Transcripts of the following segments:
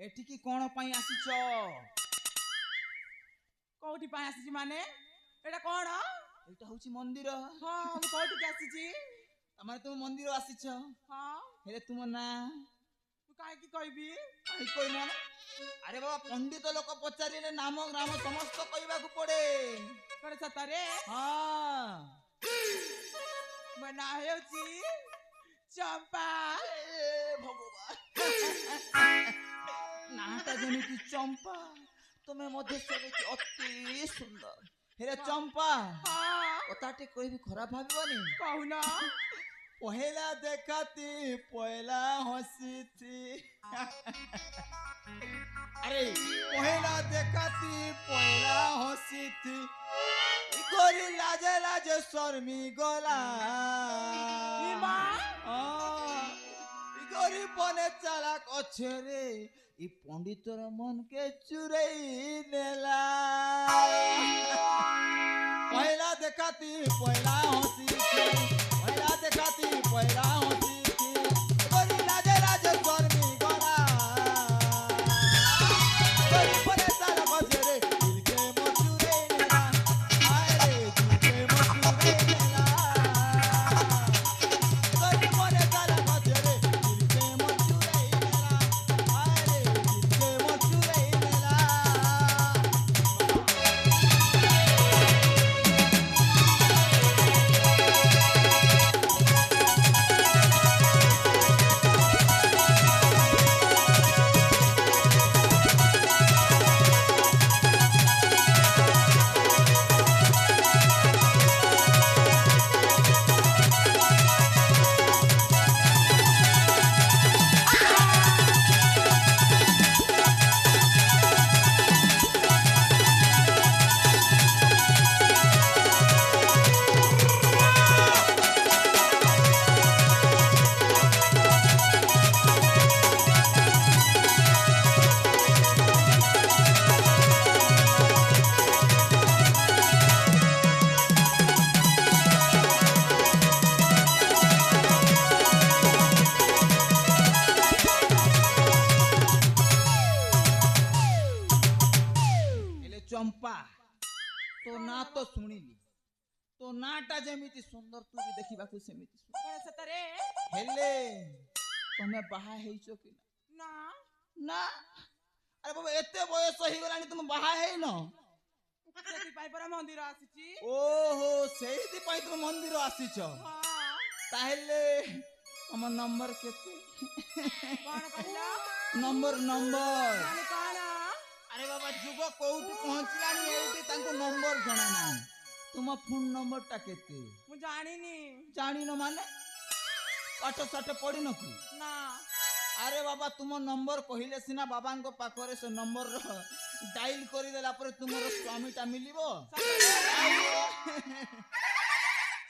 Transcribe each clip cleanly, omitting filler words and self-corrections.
ଏଠିକି କଣ ପାଇଁ ଆସିଛ? କୋଉଠି ପାଇଁ ଆସିଛି ମାନେ? ଏଟା କଣ? ଏଇଟା ହଉଛି ମନ୍ଦିର। ହଁ ମୁଁ କୋଉଠିକି ଆସିଛି? ତମେ ତୁମ ମନ୍ଦିର ଆସିଛ। ହଁ ହେଲେ ତୁମ ନାଁ? ମୁଁ କାହିଁକି କହିବି? କାହିଁ କହିବ? ଆରେ ବାବା, ପଣ୍ଡିତ ଲୋକ ପଚାରିଲେ ନାମ ଗ୍ରାମ ସମସ୍ତ କହିବାକୁ ପଡେ। କଣ ସତରେ? ହଁ। ମୋ ନାଁ ହେଉଛି ଚମ୍ପା। ଭଗବାନ, ନାଟା ଯେମିତି ଚମ୍ପା, ତୁମେ ମଧ୍ୟ ସେମିତି ଅତି ସୁନ୍ଦର। ହେଲେ ଚମ୍ପା, କଥାଟି କହିବି ଖରାପ ଭାବିବନି। କହୁନ। ପହେଲା ଦେଖାତି ପହେଲା ହସିଥି। আরে পহেলা দেখাতি পহেলা হসিতি ইগরি লাজে লাজে শর্মি গলা ইগরি বনে চালাক অছে রে ই পণ্ডিতর মনকে চুরাই নেলা পহেলা দেখাতি পহেলা হসিতি পহেলা দেখাতি পহেলা হসিতি ইগরি লাজে লাজে শর্মি গলা चंपा तो ना तो सुनिली तो नाटा जेमिति सुंदर तू भी देखिबाकू सेमिति कौन सतरे हेले तमे बाहा हेइचो कि ना? ना अरे बाबा एते बयस ही गलानी तुम बाहा हेइ न सेति पाई पर मंदिर आसीची। ओहो सेति पाई तुम मंदिर आसीचो। हां ताहेले हम नंबर केते कोन कहला? नंबर माने कोन? अरे बाबा जुग कोउटी पहुंचलानी एठी तांको नंबर जणा नाही तुम फोन नंबर टा केते मु जानिनी। जानी न माने पाठ साठ पड़ी न कि ना? अरे बाबा तुम नंबर कहिले सिना बाबांको पाखरे से नंबर डायल करि देला पर तुमरो स्वामीटा मिलिबो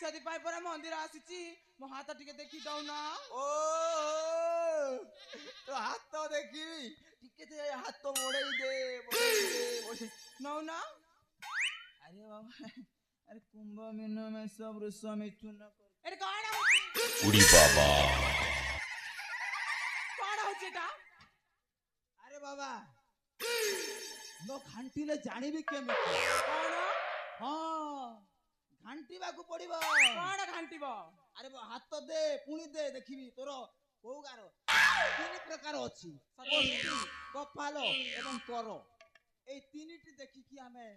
सेति पाई पर मंदिर आसीची मो हाथ टिके देखि दउ ना। ओ तो हाथ तो देखिबी टिके दे हाथ तो मोड़ई दे नौ ना। अरे बाबा अरे कुंभ मीन में सब ऋषि मिथुन कर एरे कोन होची उड़ी बाबा कोन होची ता? अरे बाबा नो घंटीले जानिबी केमे कोन? हां घंटी बाकू पड़िबो। कोन घंटीबो? अरे बा हाथ दे पुणी दे देखिबी तोर कोउ गारो तीन प्रकार अछि कोष्ठी कपाल एवं कर ए तीनटी देखि कि हमें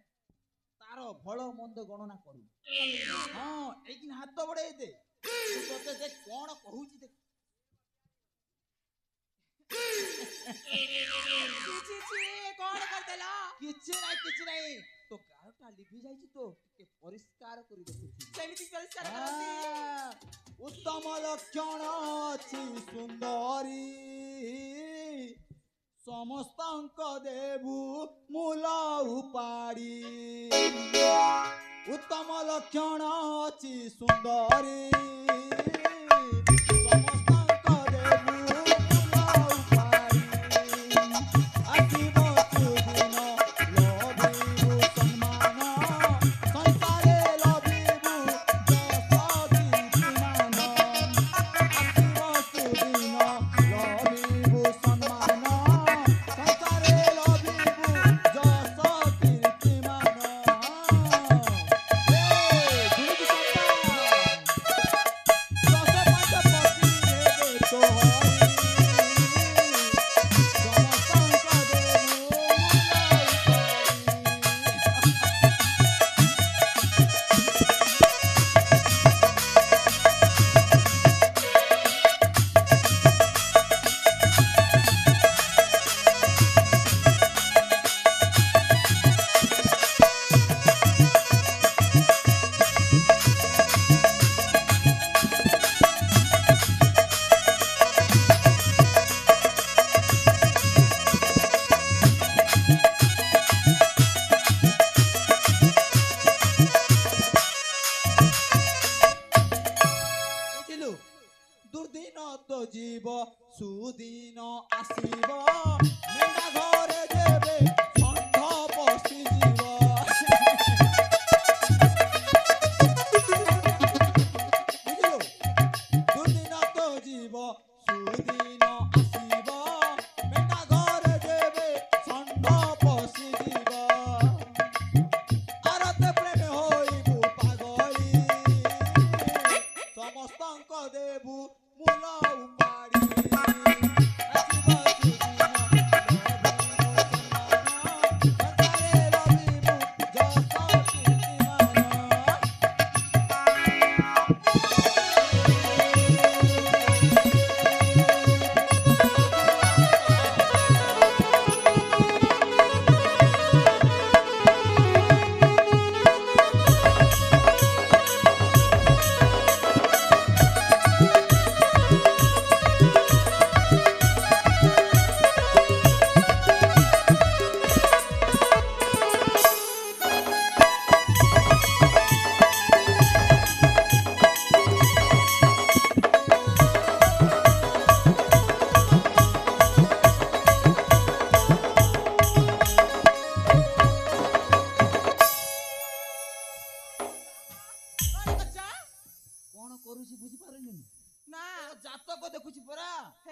तारो भलो मंद गणना करू। हां एकिन हाथ बढाई दे तोते देख कोन कहूची देख छी कोन कर देला? किछ नाही तो गारटा लिभि जाईची तो के परिष्कार करी देखुची सेमिति परिष्कार करती। उत्तम लक्षण अछि सुंदरी समस्तंक देवु मूल उपाड़ी उत्तम लक्षण अछि सुंदरी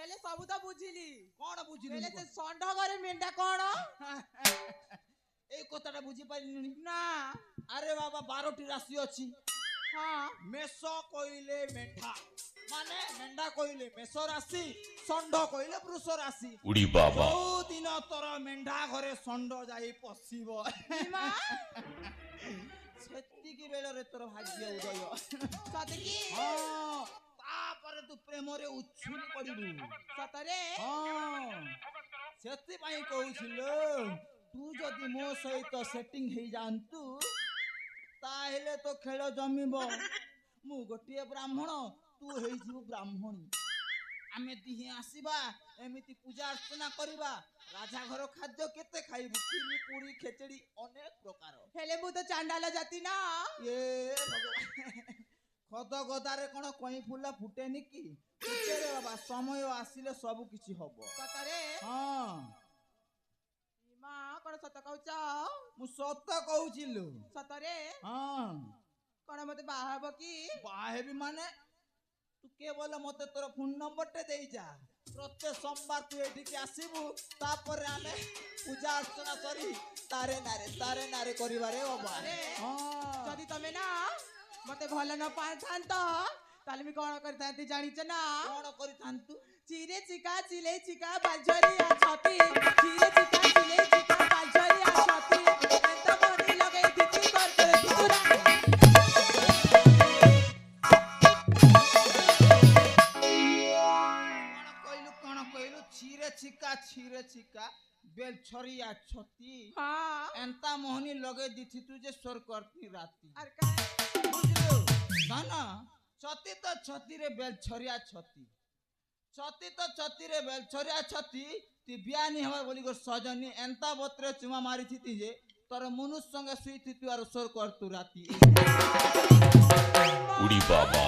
ହେଲେ ସବୁ ତ ବୁଝିଲି କଣ ବୁଝିଲୁ ହେଲେ ସେ ଷଣ୍ଢ ଘରେ ମେଣ୍ଢା କଣ এই কথাটা বুঝি পারিনি ନା আরে বাবা 12টি রাশি ଅଛି ହଁ মেষ কইলে মেণ্ଢা মানে মেণ্ଢা কইলে মেষ রাশি ষণ্ଢ কইলে বৃষ রাশি উড়ি বাবা ଯୋଉ ଦିନ ତୋର ମେଣ୍ଢା ଘରେ ଷଣ୍ଢ ଯାଇ ପଶିବ ମା ସେତିକି ବେଳରେ ତୋର ଭାଗ୍ୟ ଉଦୟ ସତକି ହଁ ତାପରେ ତୁ ପ୍ରେମରେ ଉଛୁଳି ପଡିବୁ ସତରେ ହଁ ସେଥିପାଇଁ କହୁଥିଲୁ ତୁ ଯଦି ମୋ ସହିତ ସେଟିଂ ହେଇଯାଆନ୍ତୁ ତାହେଲେ ତ ଖେଳ ଜମିବ ମୁଁ ଗୋଟିଏ ବ୍ରାହ୍ମଣ ତୁ ହେଇଯିବୁ ବ୍ରାହ୍ମଣୀ ଆମେ ଦିହେଁ ଆସିବା ଏମିତି ପୂଜା ଅର୍ଚ୍ଚନା କରିବା ରାଜା ଘର ଖାଦ୍ୟ କେତେ ଖାଇବୁ କ୍ଷୀରି ପୁରୀ ଖେଚେଡି ଅନେକ ପ୍ରକାର ହେଲେ ମୁଁ ତ ଚାଣ୍ଡାଳ ଜାତି ନା ଏ ଭଗବାନ ଖଦ ଗଦାରେ କଣ କଇଁ ଫୁଲ ଫୁଟେନି କି ଫୁଟେରେ ବାବା ସମୟ ଆସିଲେ ସବୁ କିଛି ହବ ସତରେ ହଁ ମା କଣ ସତ କହୁଛ ମୁଁ ସତ କହୁଛି ଲୋ ସତରେ ହଁ କଣ ମତେ ବାହା ହବ କି ବାହା ହେବି ମାନେ ତୁ କେବଳ ମତେ ତୋର ଫୋନ ନମ୍ବରଟେ ଦେଇଯା ପ୍ରତ୍ୟେକ ସୋମବାର ତୁ ଏଠିକି ଆସିବୁ ତାପରେ ଆମେ ପୂଜା ଅର୍ଚ୍ଚନା କରି ତାରେ ନାରେ କରିବାରେ ବାବା ଆରେ ହଁ ଯଦି ତମେ ନା ମତେ ଭଲ ନ ପାଇଥାନ୍ତ ତାହେଲେ ମୁଁ କଣ କରିଥାନ୍ତି ଜାଣିଛ ନା କଣ କରିଥାନ୍ତୁ ଚିରେ ଚିକା ଚିଲେଇ ଚିକା ବାଲଝରି ଆଛତି ଚିରେ ଚିକା ଚିଲେଇ ଚିକା ବାଲଝରି ଆଛତି ଏନ୍ତ ମନି ଲଗେଇ ଦିତି କରତେ ତୁରା କଣ କହିଲୁ ଛିରେ ଛିକା ବେଲ ଛରିଆ ଛତି ହଁ ଏନ୍ତା ମୋହନି ଲଗେଇ ଦିଥି ତୁ ଯେ ସ୍ୱର କରତି ରାତି ଆର କା ବୁଝିଲୁ ଧନ ଛତି ତ ଛତିରେ ବେଲ ଛରିଆ ଛତି ବେଲ ଛରିଆ ଛତି ତୁ ବିଆନି ହବା ବୋଲି ଗୋ ସଜନି ଏନ୍ତା ବତ୍ରେ ଚୁମା ମାରିଥିତି ଯେ ତୋର ମନୁଷ ସଙ୍ଗେ ଶୁଇଥିତୁ ଆର ସ୍ୱର କରତୁ ରାତି উড়ি বাবা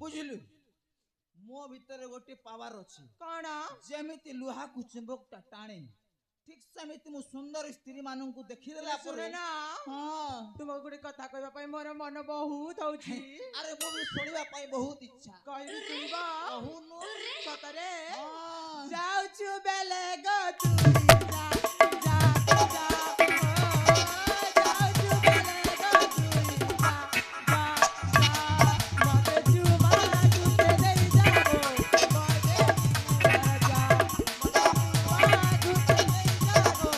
ବୁଝିଲୁ ମୋ ଭିତରେ ଗୋଟେ ପାୱାର ଅଛି କଣ ଯେମିତି ଲୁହାକୁ ଚୁମ୍ବକଟା ଟାଣେ ଠିକ ସେମିତି ମୁଁ ସୁନ୍ଦର ସ୍ତ୍ରୀ ମାନଙ୍କୁ ଦେଖିଦେଲା ଶୁଣ ପରେ ନା ହଁ ତୁମକୁ ଗୋଟେ କଥା କହିବା ପାଇଁ ମୋର ମନ ବହୁତ ହଉଛି ଆରେ ମୁଁ ବି ଶୁଣିବା ପାଇଁ ବହୁତ ଇଚ୍ଛା କହିବି ଶୁଣିବ କହୁନୁ ସତରେ ହଁ ଯାଉଛୁ ବେଲେ ଗো ତୁଇ ଯା ଯା ଯା ଯାଉଛୁ ବେଲେ ଗো ତୁଇ ଯା ଯା ଯା ମତେ ଚୁମା ତୁତେ ଦେଇ ଯାବো ମତେ ଯା ମତେ ଚୁମା ତୁତେ ଦେଇ ଯାବো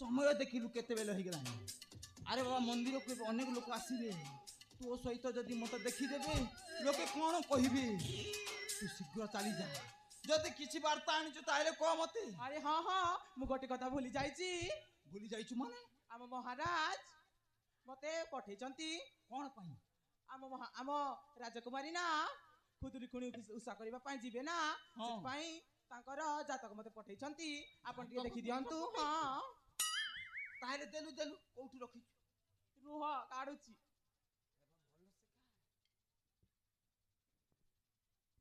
ସମୟ ଦେଖିଲୁ କେତେବେଳେ ହେଇଗଲାଣି ଆରେ ବାବା ମନ୍ଦିରକୁ ଏବେ ଅନେକ ଲୋକ ଆସିବେ ତୋ ସହିତ ଯଦି ମତେ ଦେଖିଦେବେ ଲୋକେ କଣ କହିବେ ତୁ ଶୀଘ୍ର ଚାଲିଯା ଯଦି କିଛି ବାର୍ତ୍ତା ଆଣିଛୁ ତାହେଲେ କହ ମତେ ଆରେ ହଁ ହଁ ମୁଁ ଗୋଟେ କଥା ଭୁଲି ଯାଇଛି ଭୁଲି ଯାଇଛୁ ମାନେ ଆମ ମହାରାଜ ମତେ ପଠେଇଛନ୍ତି କଣ ପାଇଁ? ଆମ ରାଜକୁମାରୀ ନା ଖୁଦୁରୁକୁଣୀ ଉଷା କରିବା ପାଇଁ ଯିବେ ନା, ହଁ। ସେଥିପାଇଁ ତାଙ୍କର ଜାତକ ମତେ ପଠେଇଛନ୍ତି, ଆପଣ ଟିକେ ଦେଖି ଦିଅନ୍ତୁ। ହଁ ତାହେଲେ ଦେଲୁ ଦେଲୁ କୋଉଠି ରଖିଛୁ? ରୁହ କାଢୁଛି।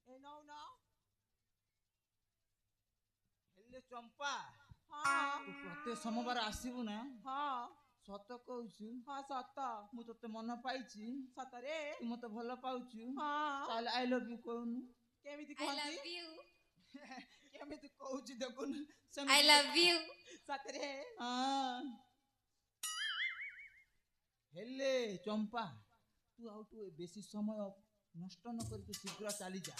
ଏ ନଉନ। ହେଲେ ଚମ୍ପା ହଁ ତୁ ପ୍ରତ୍ୟେକ ସୋମବାର ଆସିବୁ ନା? ହଁ ସତ କହୁଛୁ? ହଁ ସତ ମୁଁ ତତେ ମନ ପାଇଛି, ସତରେ। ତୁ ମତେ ଭଲ ପାଉଛୁ, ହଁ ତାହେଲେ ଆଇ ଲଭ୍ ୟୁ କହୁନୁ। କେମିତି I କୁହନ୍ତି? love you. କେମିତି କହୁଛି ଦେଖୁନୁ I ସେମିତି। love you. ସତରେ। ହଁ। ହେଲେ ଚମ୍ପା ତୁ ଆଉ ତୁ ବେଶୀ ସମୟ ନଷ୍ଟ ନ କରି ତୁ ଶୀଘ୍ର ଚାଲିଯା।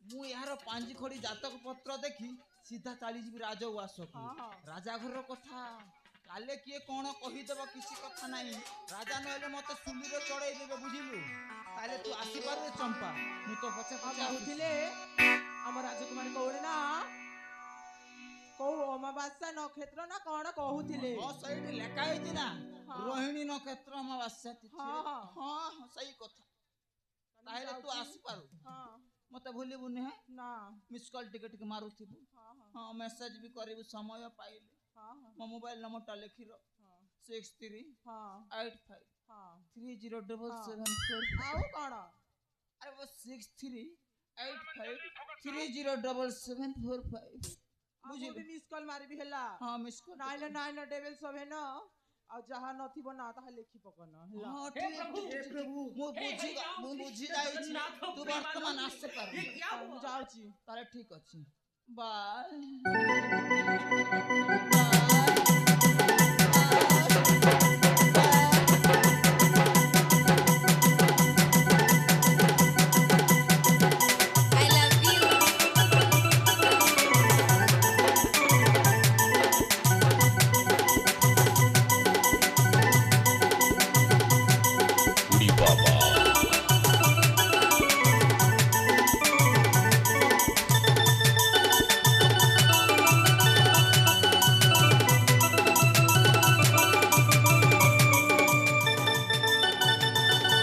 ମୁଁ ଏହାର ପାଞ୍ଜି ଖଡି ଜାତକ ପତ୍ର ଦେଖି ସିଧା ଚାଲିଯିବି ରାଜ ଉଆସକୁ। ହଁ, ହଁ। ରାଜା ଘରର କଥା କାଲେ କିଏ କଣ କହିଦେବ, କିଛି କଥା ନାହିଁ। ରାଜା ନହେଲେ ମତେ ସୁଲିରେ ଚଢେଇ ଦେବେ, ବୁଝିଲୁ? ତାହେଲେ ତୁ ଆସିପାରୁ ଚମ୍ପା, ମୁଁ ତ ପଛେ ଆଉ ପଛେ କହୁଥିଲେ ଆମ ରାଜକୁମାରୀ କହୁଥିଲେ ନା କୋଉ ଅମାବାସ୍ୟା ନକ୍ଷତ୍ର ନା କଣ କହୁଥିଲେ? ହଁ ସେଇଠି ଲେଖା ହେଇଛି ନା, ହଁ। ରୋହିଣୀ ନକ୍ଷତ୍ର ଅମାବାସ୍ୟା ତିଥିରେ। ହଁ, ହଁ। ହଁ ହଁ ସେଇ କଥା। ତାହେଲେ ତୁ ଯାଉଛି। ଆସିପାରୁ, ହଁ ମତେ ଭୁଲିବୁନି। ହେ ନା ମିସ୍ କଲ୍ ଟିକେ ଟିକେ ମାରୁଥିବୁ। ହଁ ହଁ ହଁ ମେସେଜ ବି କରିବୁ ସମୟ ପାଇଲେ। ହଁ ହଁ ମୋ ମୋବାଇଲ ନମ୍ବରଟା ଲେଖିର, ହଁ 6385 ହଁ 307744। ଆଉ କଣ? ଆରେ 6385 307745। ଆଉ ମୁଁ ବୁଝିଲୁ? ବି ମିସ୍ କଲ୍ ମାରିବି ହେଲା। ହଁ ମିସ୍ କଲ୍। 9997 ଆଉ ଯାହା ନଥିବ ନା ତାହା ଲେଖି ପକନ ହେଲା। ହଁ ଠିକ ଠିକ। ମୁଁ ବୁଝି ଯାଇଛି, ତୁ ବର୍ତ୍ତମାନ ଆସିପାରୁ। ମୁଁ ଯାଉଛି। ତାହେଲେ ଠିକ ଅଛି, ବାଏ ବାଏ।